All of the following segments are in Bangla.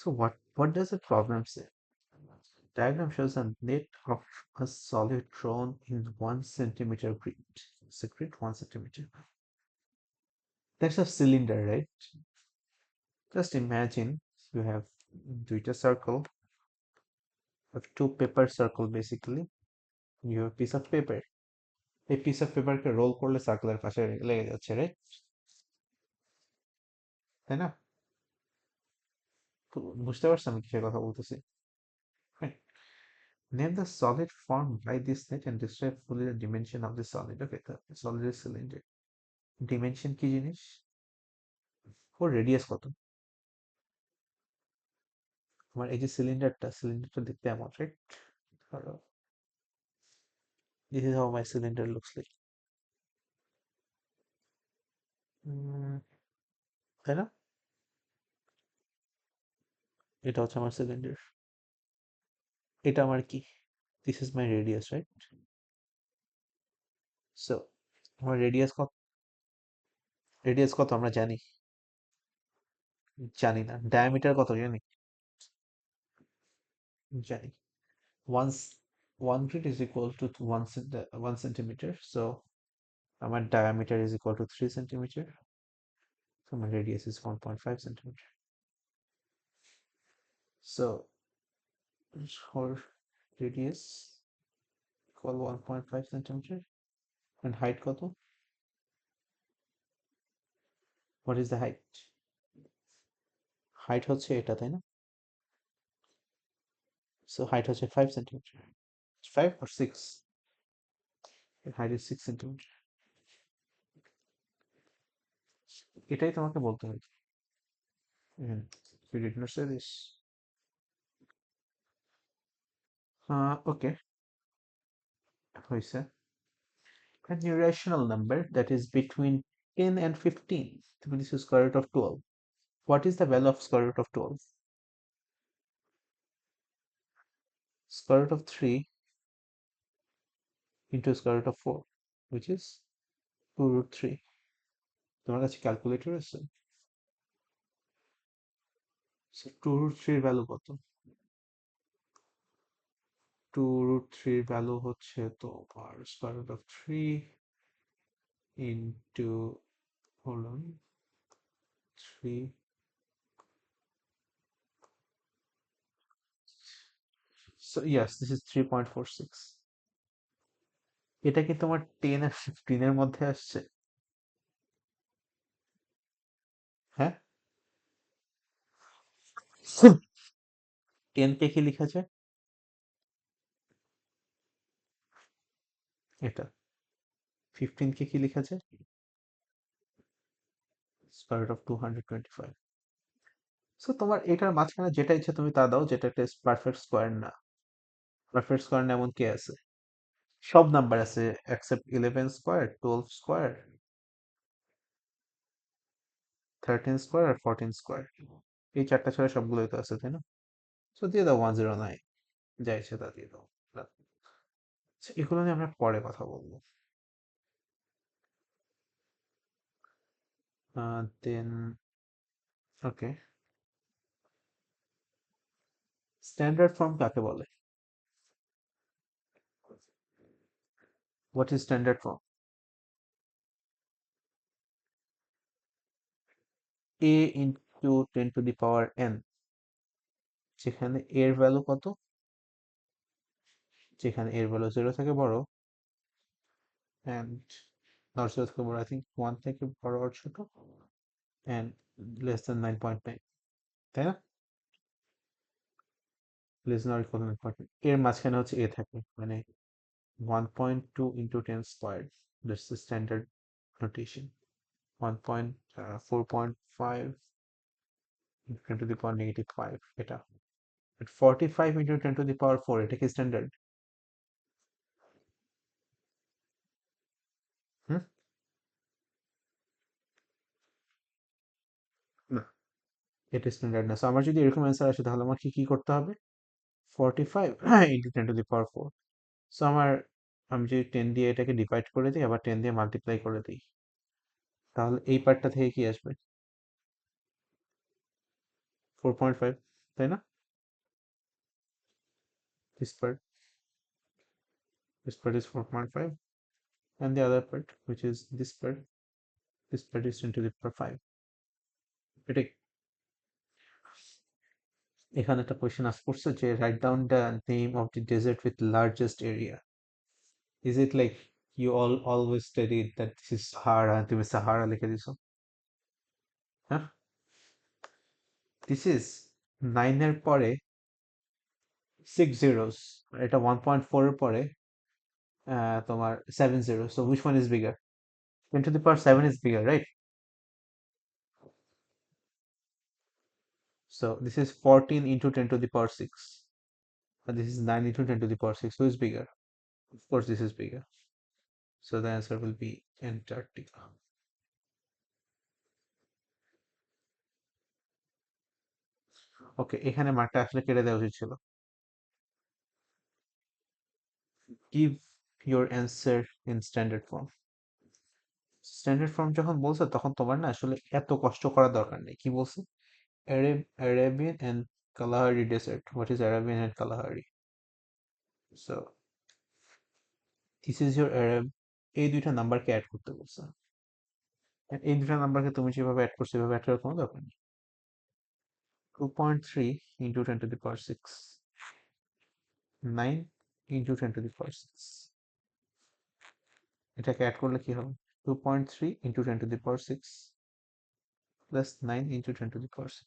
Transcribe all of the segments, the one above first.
So what does the problem say? Diagram shows a net of a solid drawn in 1 centimeter grid. It's a grid 1 centimeter. That's a cylinder, right? Just imagine you have দুইটা circle, have two paper circle basically. You have a piece of paper. এই piece of paper K roll করলে সার্কেলের পাশে লেগে যাচ্ছে, right? তাই না? বুঝতে পারছো আমি কিসের কথা বলতেছি? Right. Name the solid formed by this net and describe fully the dimension of the solid. Okay, the solid is cylinder. Dimension কি জিনিস? ওর রেডিয়াস কত? আমার এই যে সিলিন্ডারটা দেখতে এমন, রাইট? ধরো this is how my cylinder looks like. তাই না? এটা হচ্ছে আমার সিলিন্ডার। এটা আমার কি? This is my radius, right? So আমার রেডিয়াস কত আমরা জানি? জানি না। ডায়ামিটার কত জানি? জানি। Once 1 grid is equal to 1 centimeter. So আমার diameter is equal to 3 centimeter. So my radius is 1.5 centimeter. So our radius equal 1.5 centimeter and height কত? What is the height? Height হচ্ছে এটা, তাই না? So height হচ্ছে 5 centimeter. 5 or 6? Height is 6 centimeter. এটাই তোমাকে বলতে হবে। You did not say this. Okay. হয়েছে। An irrational number that is between 10 and 15. This is square root of 12. What is the value of square root of 12? Square root of 3 into square root of 4, which is 2 root 3. তোমার কাছে ক্যালকুলেটর আছে? So 2 root 3 এর ভ্যালু কত? 2 root 3 এর ভ্যালু হচ্ছে তোমার square root of 3 into, hold on, 3. So yes, this is 3.46. এটা কি তোমার 10 আর 15 এর মধ্যে আসছে? হ্যাঁ? 10 কে কি লেখা যায়? এটা। 15 কে কি লেখা যায়? Square root of 225। সো তোমার এটার মাঝখানে যেটা ইচ্ছা তুমি তা দাও, যেটা একটা পারফেক্ট স্কয়ার না। পারফেক্ট স্কয়ার না এমন কে আছে? সব নাম্বার আছে এক্সেপ্ট 11 স্কয়ার, 12 স্কয়ার, 13 স্কয়ার আর 14 স্কয়ার। এই চারটা ছাড়া সবগুলোই তো আছে, তাই না? সো দিয়ে দাও 109, যা ইচ্ছে তা দিয়ে দাও। আচ্ছা, এগুলো নিয়ে আমরা পরে কথা বলবো। দেন ওকে, স্ট্যান্ডার্ড ফর্ম কাকে বলে? What is standard form? a into 10 to the power n, যেখানে এর ভ্যালু কত? যেখানে এর ভ্যালু 0 থেকে বড় and not 0 থেকে বড়, I think 1 থেকে বড় আর ছোট and less than 9.9, তাই না? less than or equal to 9.9 এর মাঝখানে হচ্ছে a থাকে, মানে 1.2 into 10 squared. That's the standard notation. 4.5 into 10 to the power -5 এটা। But 45 into 10 to the power 4 এটা কি স্ট্যান্ডার্ড? হুম? না, এটা স্ট্যান্ডার্ড না। সো আমার যদি এরকম অ্যান্সার আসে তাহলে আমার কি করতে হবে? 45 into 10 to the power 4. So আমি যদি 10 দিয়ে এটাকে ডিভাইড করে দিই, আবার 10 দিয়ে মাল্টিপ্লাই করে দিই, তাহলে এই পার্টটা থেকে কি আসবে? 4.5। তাই না? This part, this part is 4.5, and the other part, which is this part is 10 to the power 5. এটা এখানে একটা কোয়েশ্চেন আস করছে যে write down the name of the desert with largest area. Is it like you always study that this is Sahara, তুমি সাহারা লিখে দিছো? হ্যাঁ, দিস ইজ 9 এর পরে 6 zeros, এটা 1.4 এর পরে তোমার 7 zeros, so which one is bigger? 10 to the power 7 is bigger, right? So this is 14 into 10 to the power 6, and this is 9 into 10 to the power 6. Who is bigger? Of course this is bigger, so the answer will be Antarctica. ওকে, এখানে মার্কটা আসলে কেটে দেওয়া উচিত ছিল। Give your answer in standard form. Standard form যখন বলছে তখন তোমার না আসলে এত কষ্ট করার দরকার নেই। কি বলছে? Arabian and Kalahari desert. What is Arabian and Kalahari? So this is your Arab. এই দুইটা নাম্বারকে অ্যাড করতে বলছে। And এই দুইটা নাম্বারকে তুমি যেভাবে অ্যাড করছো সেভাবে অ্যাড করার কোনো দরকার নেই। 2.3 into 10 to the power 6, 9 into 10 to the power 6, এটাকে অ্যাড করলে কি হবে? 2.3 into 10 to the power 6 plus 9 into 10 to the power 6.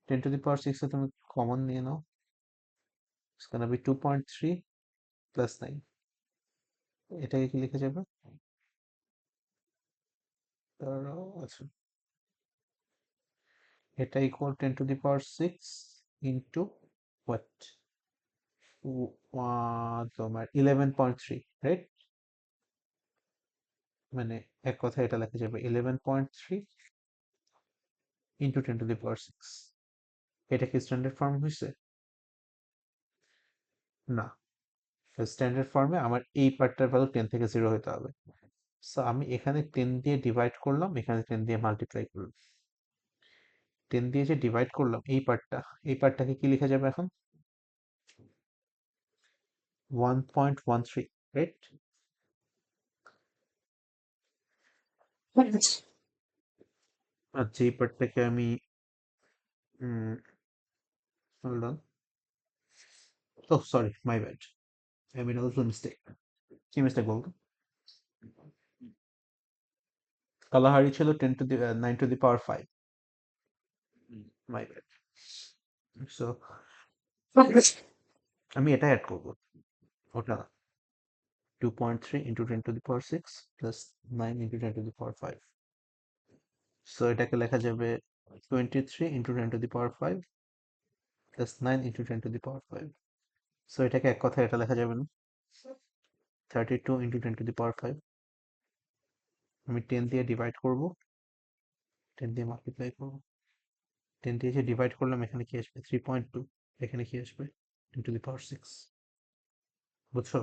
10 to the power 6 এ তুমি কমন নিয়ে নাও, it's gonna be 2.3 plus 9. এটাকে কি লিখে যাবে? দাঁড়াও, আচ্ছা, এটা equal 10 to the power 6 into what? তোমার 11.3, রাইট? মানে এক কথায় এটা লেখা যাবে 11.3 into 10 to the power 6. এটা কি স্ট্যান্ডার্ড ফর্ম হয়েছে? না, স্ট্যান্ডার্ড ফর্মে আমার এই পার্টটার ভ্যালু 10 থেকে 0 হতে হবে। সো আমি এখানে 10 দিয়ে ডিভাইড করলাম, এখানে 10 দিয়ে মাল্টিপ্লাই করলাম। 10 দিয়ে যে ডিভাইড করলাম এই পার্টটা, এই পার্টটাকে কি লেখা যাবে এখন? 1.13, রাইট? আচ্ছা, এই পার্টটাকে আমি হোল্ড অন, ও sorry, my bad, I made a little mistake. কি মিস্টেক বলতো? কালাহারি ছিল 10 to the 9 to the power 5, my bad. So আমি এটা অ্যাড করবো, ওটা 2.3 into 10 to the power 6 plus 9 into 10 to the power 5. So এটাকে লেখা যাবে 23 into 10 to the power 5 plus 9 into 10 to the power 5. So এটাকে এক কথায় এটা লেখা যাবে না? 32 into 10 to the power 5, আমি 10 দিয়ে ডিভাইড করব, 10 দিয়ে মাল্টিপ্লাই করব, 10 দিয়ে যে ডিভাইড করলাম এখানে কি আসবে? 3.2, এখানে কি আসবে? 10 to the power 6। বুঝছো?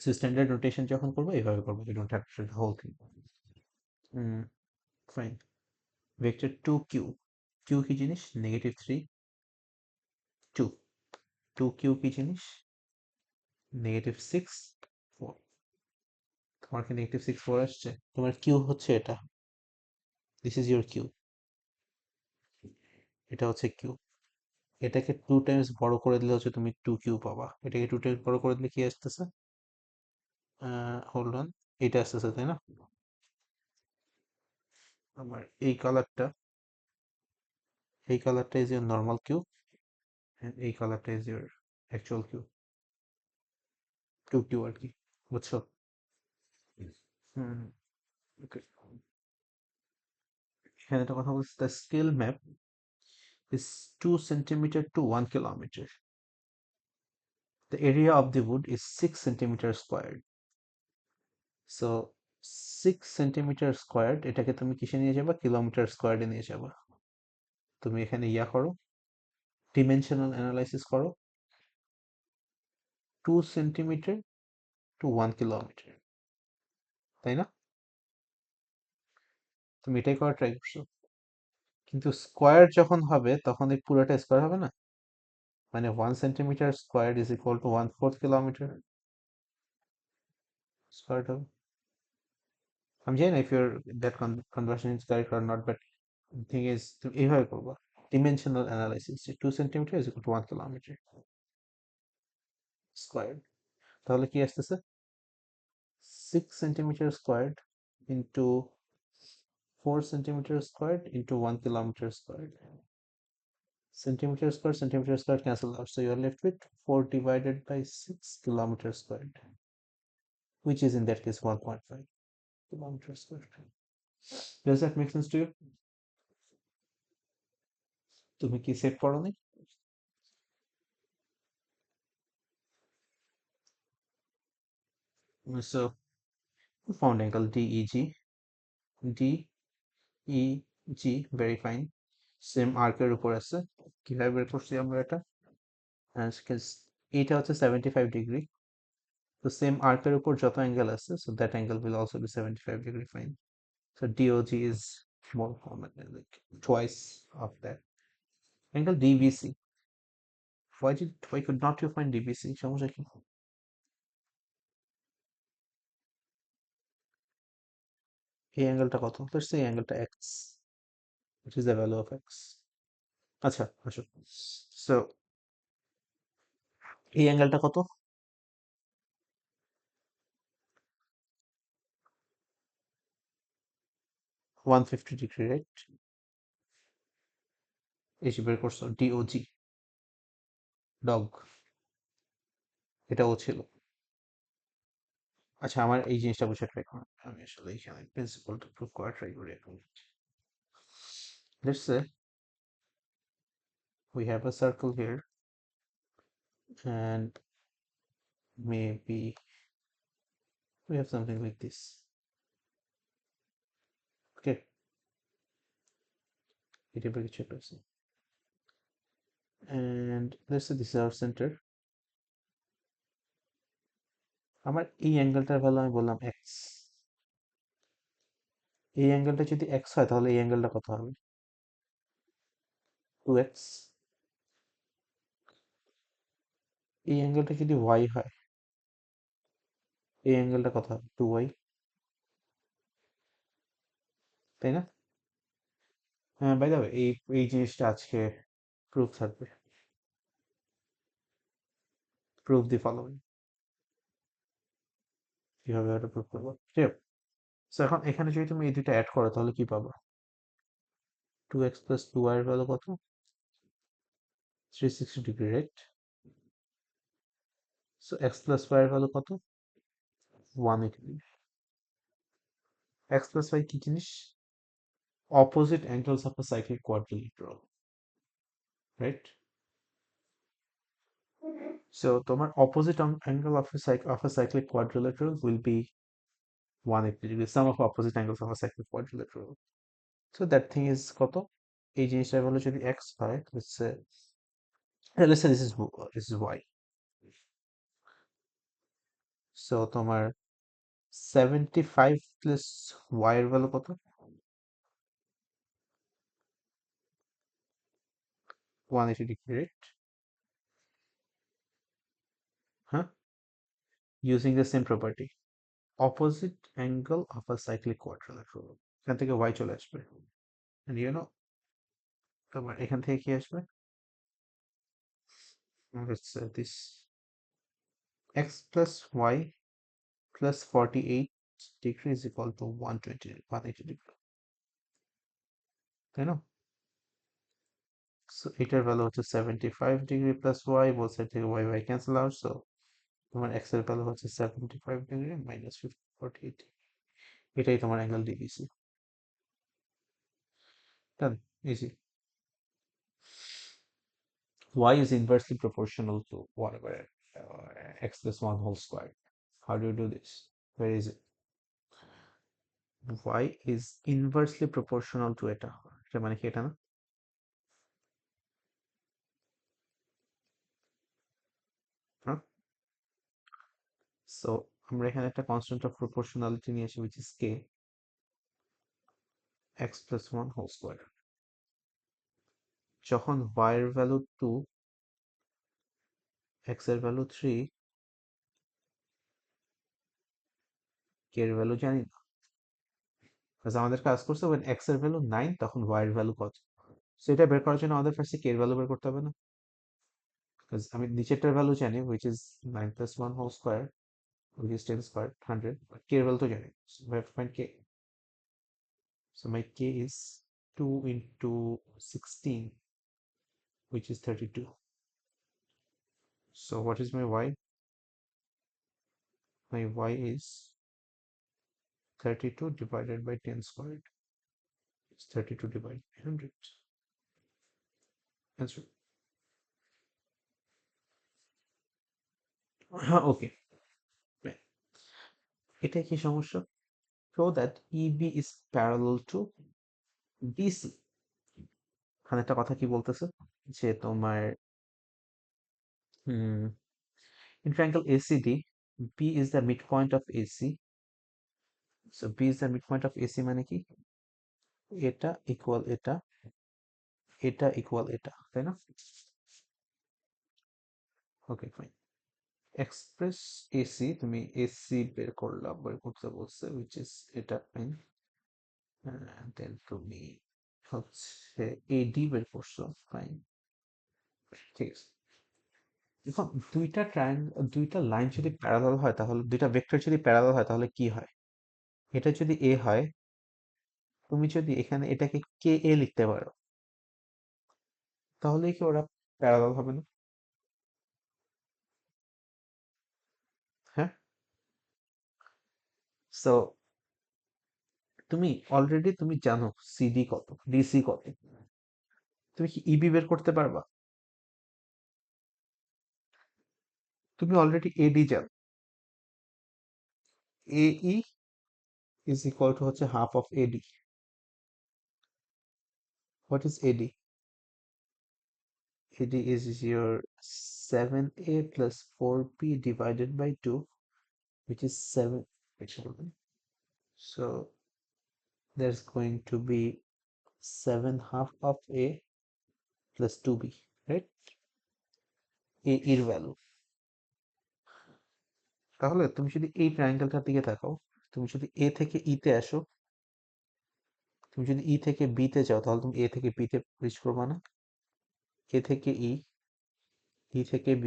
সো স্ট্যান্ডার্ড নোটেশন যখন করবো এইভাবে করবো, you don't have to the whole thing. Fine. Vector 2q, q কি জিনিস? -3 2, 2q কি জিনিস? -6 4। তোমার কি -6 4 আসছে? তোমার q হচ্ছে এটা, দিস ইজ ইউর q, এটা হচ্ছে q। এটাকে 2 টাইমস বড় করে দিলে হচ্ছে তুমি 2q পাবা। এটাকে 2 টাইমস বড় করে দিলে কি আসতেছে? হোল্ড অন, এটা আসতেছে, তাই না? আমার এই কালারটা ইজ ইউর নর্মাল q, এই কালারটা is your actual q, 2q আর কি। বুঝছো? হুম, ওকে। এখানে একটা কথা বলছে, the scale map is 2 centimeter to 1 kilometer. The area of the wood is 6 centimeter squared. So 6 centimeter squared, এটাকে তুমি কিসে নিয়ে যাবা? কিলোমিটার স্কোয়ার্ডে নিয়ে যাবা। তুমি এখানে ইয়া করো, ডিমেনশনাল অ্যানালাইসিস করো, 2 সেন্টিমিটার টু 1 কিলোমিটার, তাই না? তুমি এটাই করার ট্রাই করছো, কিন্তু স্কোয়ার যখন হবে তখন এই পুরোটা স্কোয়ার হবে না, মানে 1 centimetre square is equal to 1/4 kilometre square হবে। আমি জানি না if your that conversion is correct or not, but the thing is তুমি এইভাবে করবা dimensional analysis, 2 centimetre is equal to 1 kilometre square, তাহলে কি আসতেছে 6 centimetre square into 4 centimetre square into 1 kilometre square, centimeter square cancel out, so you are left with 4 divided by 6 kilometer squared, which is in that case 1.5 kilometer squared. Does that make sense to you? তুমি কি সেট করোনি? So found angle DEG, very fine, same আর্কের উপর আছে। কিভাবে বের করছি আমরা এটা? এটা হচ্ছে 75 ডিগ্রি, তো সেম আর্কের উপর যত অ্যাঙ্গেল আছে, so that angle will also be 75 degree, fine. So DOG is more common, like twice of that. Angle DBC. Why could not you find DBC? সমস্যা কি? এই অ্যাঙ্গেলটা কত? Let's say অ্যাঙ্গেলটা X. What is the value of X? আচ্ছা, আসো। So এই অ্যাঙ্গেলটা কত? 150 ডিগ্রি, রাইট? এই যে বের করছো DOG, ডগ, এটা ও ছিল। আচ্ছা, আমার এই জিনিসটা বুঝে ট্রাই করো, আমি আসলে এখানে প্রিন্সিপালটা প্রুভ করা ট্রাই করি এখন। Let's say we have a circle here, and maybe we have something like this. Okay, এটা বের কিছু একটা আছে। And let's say this is our center. আমার এই অ্যাঙ্গেলটার ভ্যালু আমি বললাম x, এই অ্যাঙ্গেলটা যদি x হয় তাহলে এই অ্যাঙ্গেলটা কত হবে? 2x। এই অ্যাঙ্গেলটা যদি y হয়, এই অ্যাঙ্গেলটা কত হবে? 2y, তাই না? হ্যাঁ, বাই দ্য ওয়ে, এই জিনিসটা আজকে প্রুফ থাকবে। প্রুফ দি ফলোইং, কিভাবে এটা প্রুফ করবো, ঠিক আছে? So এখন এখানে যদি তুমি এই দুইটা অ্যাড করো তাহলে কি পাবো? 2x plus 2y এর ভ্যালু কত? 360 degree, right? So x plus y এর ভ্যালু কত? 180 ডিগ্রি। x plus y কি জিনিস? Opposite angles of a cyclic quadrilateral, right? So তোমার opposite angle of a cyclic quadrilateral will be 180 degree, sum of opposite angles of a cyclic quadrilateral. So that thing is কত? এই জিনিসটার ভ্যালু যদি x হয়, let's say this is y. So তোমার 75 প্লাস y এর ভ্যালু কত? 180 ডিগ্রি, রাইট? হ্যাঁ, using the same property, opposite angle of a cyclic quadrilateral, এখান থেকে y চলে আসবে, and you know তোমার এখান থেকে কি আসবে? Let's say this x plus y plus 48 degree is equal to 180 degree, তাই না? সো এটার ভ্যালু হচ্ছে 75 degree plus y, both side থেকে y ক্যান্সেল আউট, সো তোমার x এর ভ্যালু হচ্ছে 75 ডিগ্রি মাইনাস 48, এটাই তোমার angle DBC. Done, easy. Y is inversely proportional to whatever x plus 1 whole square. How do you do this? Where is it? Y is inversely proportional to এটা, এটা মানে কি, এটা না? হ্যাঁ, সো আমরা এখানে একটা কনস্ট্যান্ট অফ প্রপোর্শনালিটি নিয়ে আসি, which is k, x plus 1 whole square. যখন y এর ভ্যালু 2, x এর ভ্যালু 3, k এর ভ্যালু জানি না। Because আমাদের কাজ করছে when x এর ভ্যালু 9 তখন y এর ভ্যালু কত। সো এটা বের করার জন্য আমাদের ফার্স্টে k এর ভ্যালু বের করতে হবে না? Because আমি নিচেরটার ভ্যালু জানি which is 9 plus 1 whole square which is 10 squared 100, but k এর ভ্যালু তো জানি। So we have to find k. So my k is 2 into 16, which is 32. So what is my y? My y is 32 divided by 10 squared. It's 32 divided by 100. Answer. Okay. এটা কি সমস্যা? Show that EB is parallel to BC. এখানে একটা কথা কি বলতেছে যে তোমার in triangle ACD, B is the midpoint of AC. So B is the midpoint of AC মানে কি? এটা ইকুয়াল এটা, এটা ইকুয়াল এটা, তাই না? Okay fine. এক্সপ্রেস এসি, তুমি এসি বের করতে বলছে which is এটা ফাইন। দেন তুমি হচ্ছে এডি বের করছো, ফাইন, ঠিক আছে। এখন দুইটা লাইন যদি প্যারালাল হয় তাহলে দুইটা ভেক্টর যদি প্যারালাল হয় তাহলে কি হয়? এটা যদি এ হয়, তুমি যদি এখানে এটাকে কে এ লিখতে পারো তাহলে কি ওরা প্যারালাল হবে না? হ্যাঁ। সো তুমি অলরেডি তুমি জানো সিডি কত, ডিসি কত, তুমি কি ইবি বের করতে পারবা? তুমি অলরেডি এডি জানো, AE is equal to হচ্ছে half of AD. What is AD? AD is your 7A plus 4B divided by 2, which is 7. So there's going to be 7 half of A plus 2B, right? A এর ভ্যালু। তাহলে তুমি যদি এই ট্রায়াঙ্গেলটার দিকে তাকাও, তুমি যদি A থেকে E তে আসো, তুমি যদি E থেকে B তে যাও তাহলে তুমি A থেকে B তে রিচ করবা না? A থেকে E, E থেকে B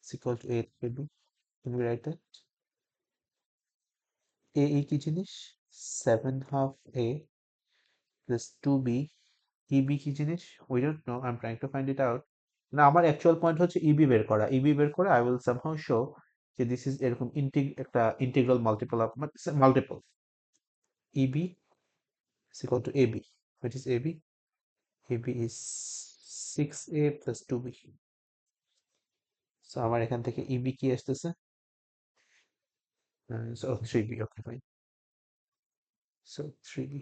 is equal to A থেকে B. Can we write that? AE কি জিনিস? 7 half A plus 2B. EB কি জিনিস? We don't know. I'm trying to find it out. না, আমার অ্যাকচুয়াল পয়েন্ট হচ্ছে ইবি বের করা। ইবি বের করে I will somehow show যে this is এরকম একটা integral multiple of multiple. EB is equal to AB. What is AB? AB is 6A plus 2B. So আমার এখান থেকে EB কি আসতেছে? So 3B. Okay, fine. So 3B.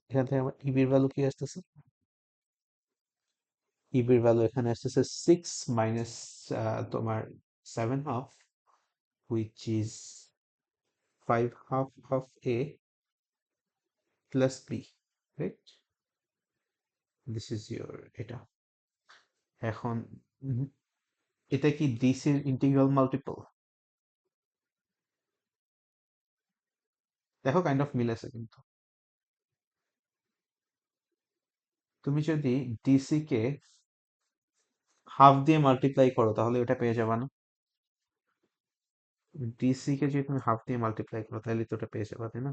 এখান থেকে আমার EB এর ভ্যালু কি আসতেছে? ইবির ভ্যালু এখানে আসতেছে 6 মাইনাস তোমার 7 half, which is 5 half of A plus B, right? This is your এটা। এখন এটা কি ডিসির ইন্টিগ্রাল মাল্টিপল? দেখো কাইন্ড অফ মিল আছে কিন্তু। তুমি যদি ডিসি কে হাফ দিয়ে মাল্টিপ্লাই করো তাহলে ওটা পেয়ে যাবে না? ডিসি কে যদি তুমি হাফ দিয়ে মাল্টিপ্লাই করো তাহলে তো ওটা পেয়ে যাবে, তাই না?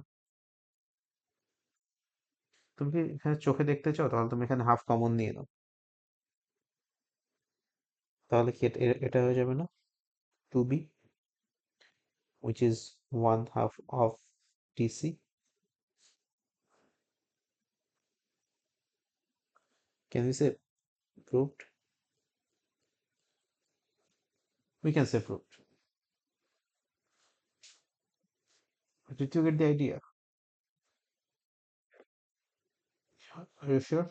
তুমি কি এখানে চোখে দেখতে চাও তাহলে তুমি এখানে হাফ কমন নিয়ে নাও, তাহলে কি এটা হয়ে যাবে না? 2B, which is 1 half of DC. Can we say proved? We can say proved. Did you get the idea? Are you sure?